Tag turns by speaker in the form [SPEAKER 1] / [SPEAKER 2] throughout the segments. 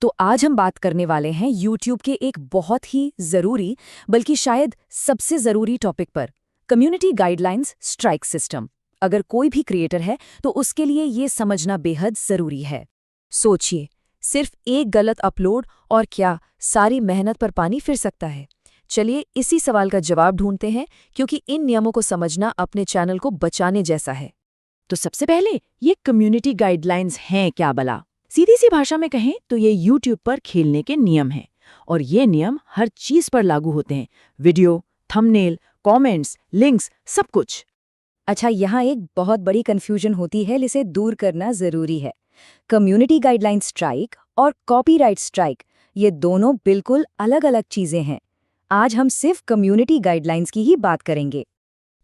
[SPEAKER 1] तो आज हम बात करने वाले हैं YouTube के एक बहुत ही ज़रूरी, बल्कि शायद सबसे ज़रूरी टॉपिक पर, कम्युनिटी गाइडलाइंस स्ट्राइक सिस्टम। अगर कोई भी क्रिएटर है तो उसके लिए ये समझना बेहद ज़रूरी है। सोचिए, सिर्फ एक गलत अपलोड और क्या सारी मेहनत पर पानी फिर सकता है? चलिए इसी सवाल का जवाब ढूंढते हैं, क्योंकि इन नियमों को समझना अपने चैनल को बचाने जैसा है। तो सबसे पहले, ये कम्युनिटी गाइडलाइंस हैं क्या भला? सीधी सी भाषा में कहें तो ये YouTube पर खेलने के नियम हैं, और ये नियम हर चीज पर लागू होते हैं। वीडियो, थंबनेल, कमेंट्स, लिंक्स, सब कुछ। अच्छा, यहाँ एक बहुत बड़ी कंफ्यूजन होती है, जिसे दूर करना जरूरी है। कम्युनिटी गाइडलाइन स्ट्राइक और कॉपीराइट स्ट्राइक, ये दोनों बिल्कुल अलग अलग चीजें हैं। आज हम सिर्फ कम्युनिटी गाइडलाइंस की ही बात करेंगे।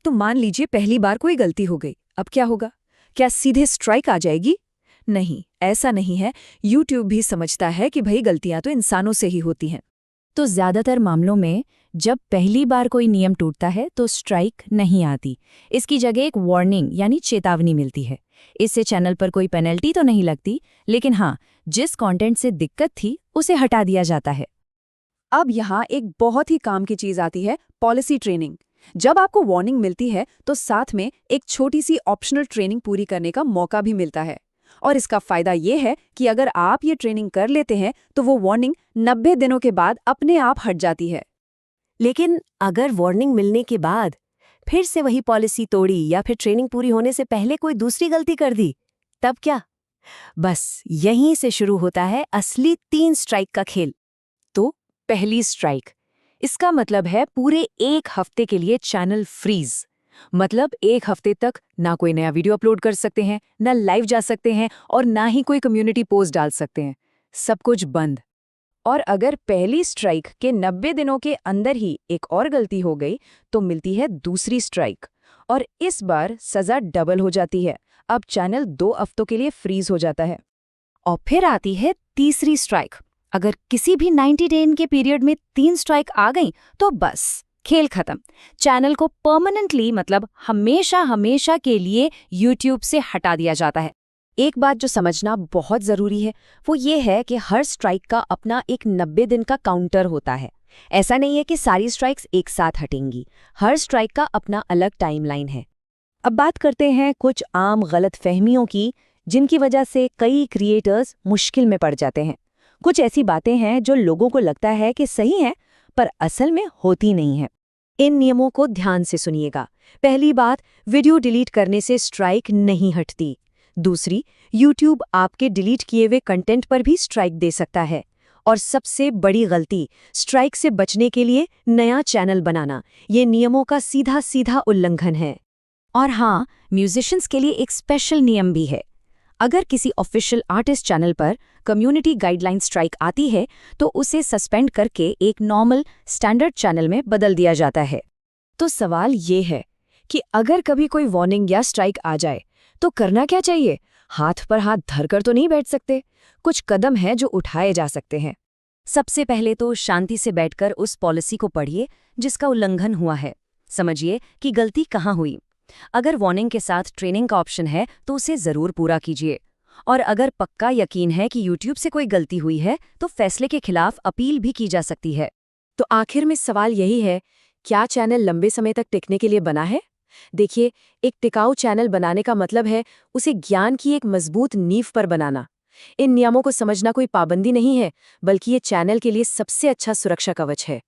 [SPEAKER 1] तो मान लीजिए पहली बार कोई गलती हो गई, अब क्या होगा? क्या सीधे स्ट्राइक आ जाएगी? नहीं, ऐसा नहीं है। YouTube भी समझता है कि भाई गलतियां तो इंसानों से ही होती हैं। तो ज्यादातर मामलों में जब पहली बार कोई नियम टूटता है तो स्ट्राइक नहीं आती। इसकी जगह एक वार्निंग यानी चेतावनी मिलती है। इससे चैनल पर कोई पेनल्टी तो नहीं लगती, लेकिन हाँ, जिस कंटेंट से दिक्कत थी उसे हटा दिया जाता है। अब यहाँ एक बहुत ही काम की चीज आती है, पॉलिसी ट्रेनिंग। जब आपको वार्निंग मिलती है तो साथ में एक छोटी सी ऑप्शनल ट्रेनिंग पूरी करने का मौका भी मिलता है। और इसका फायदा ये है कि अगर आप ये ट्रेनिंग कर लेते हैं तो वो वार्निंग 90 दिनों के बाद अपने आप हट जाती है।
[SPEAKER 2] लेकिन अगर वार्निंग मिलने के बाद फिर से वही पॉलिसी तोड़ी या फिर ट्रेनिंग पूरी होने से पहले कोई दूसरी गलती कर दी, तब क्या? बस यहीं से शुरू होता है असली 3 स्ट्राइक का खेल।
[SPEAKER 1] तो पहली स्ट्राइक, इसका मतलब है पूरे 1 हफ्ते के लिए चैनल फ्रीज। मतलब 1 हफ्ते तक ना कोई नया वीडियो अपलोड कर सकते हैं, ना लाइव जा सकते हैं, और ना ही कोई कम्युनिटी पोस्ट डाल सकते हैं। सब कुछ बंद। और अगर पहली स्ट्राइक के 90 दिनों के अंदर ही एक और गलती हो गई तो मिलती है दूसरी स्ट्राइक, और इस बार सजा डबल हो जाती है। अब चैनल 2 हफ्तों के लिए फ्रीज हो जाता है।
[SPEAKER 2] और फिर आती है तीसरी स्ट्राइक। अगर किसी भी 90 दिन के पीरियड में 3 स्ट्राइक आ गई तो बस खेल खत्म। चैनल को परमानेंटली, मतलब हमेशा हमेशा के लिए YouTube से हटा दिया जाता है।
[SPEAKER 1] एक बात जो समझना बहुत ज़रूरी है वो ये है कि हर स्ट्राइक का अपना एक 90 दिन का काउंटर होता है। ऐसा नहीं है कि सारी स्ट्राइक्स एक साथ हटेंगी। हर स्ट्राइक का अपना अलग टाइमलाइन है। अब बात करते हैं कुछ आम गलतफहमियों की, जिनकी वजह से कई क्रिएटर्स मुश्किल में पड़ जाते हैं। कुछ ऐसी बातें हैं जो लोगों को लगता है कि सही हैं, पर असल में होती नहीं है। इन नियमों को ध्यान से सुनिएगा। पहली बात, वीडियो डिलीट करने से स्ट्राइक नहीं हटती। दूसरी, YouTube आपके डिलीट किए हुए कंटेंट पर भी स्ट्राइक दे सकता है। और सबसे बड़ी गलती, स्ट्राइक से बचने के लिए नया चैनल बनाना। ये नियमों का सीधा सीधा उल्लंघन है। और हाँ, म्यूजिशियंस के लिए एक स्पेशल नियम भी है। अगर किसी ऑफिशियल आर्टिस्ट चैनल पर कम्युनिटी गाइडलाइन स्ट्राइक आती है तो उसे सस्पेंड करके एक नॉर्मल स्टैंडर्ड चैनल में बदल दिया जाता है। तो सवाल ये है कि अगर कभी कोई वार्निंग या स्ट्राइक आ जाए तो करना क्या चाहिए? हाथ पर हाथ धरकर तो नहीं बैठ सकते। कुछ कदम हैं जो उठाए जा सकते हैं। सबसे पहले तो शांति से बैठकर उस पॉलिसी को पढ़िए जिसका उल्लंघन हुआ है। समझिए कि गलती कहाँ हुई। अगर वार्निंग के साथ ट्रेनिंग का ऑप्शन है तो उसे ज़रूर पूरा कीजिए। और अगर पक्का यकीन है कि YouTube से कोई गलती हुई है तो फैसले के खिलाफ अपील भी की जा सकती है। तो आखिर में सवाल यही है, क्या चैनल लंबे समय तक टिकने के लिए बना है? देखिए, एक टिकाऊ चैनल बनाने का मतलब है उसे ज्ञान की एक मजबूत नींव पर बनाना। इन नियमों को समझना कोई पाबंदी नहीं है, बल्कि ये चैनल के लिए सबसे अच्छा सुरक्षा कवच है।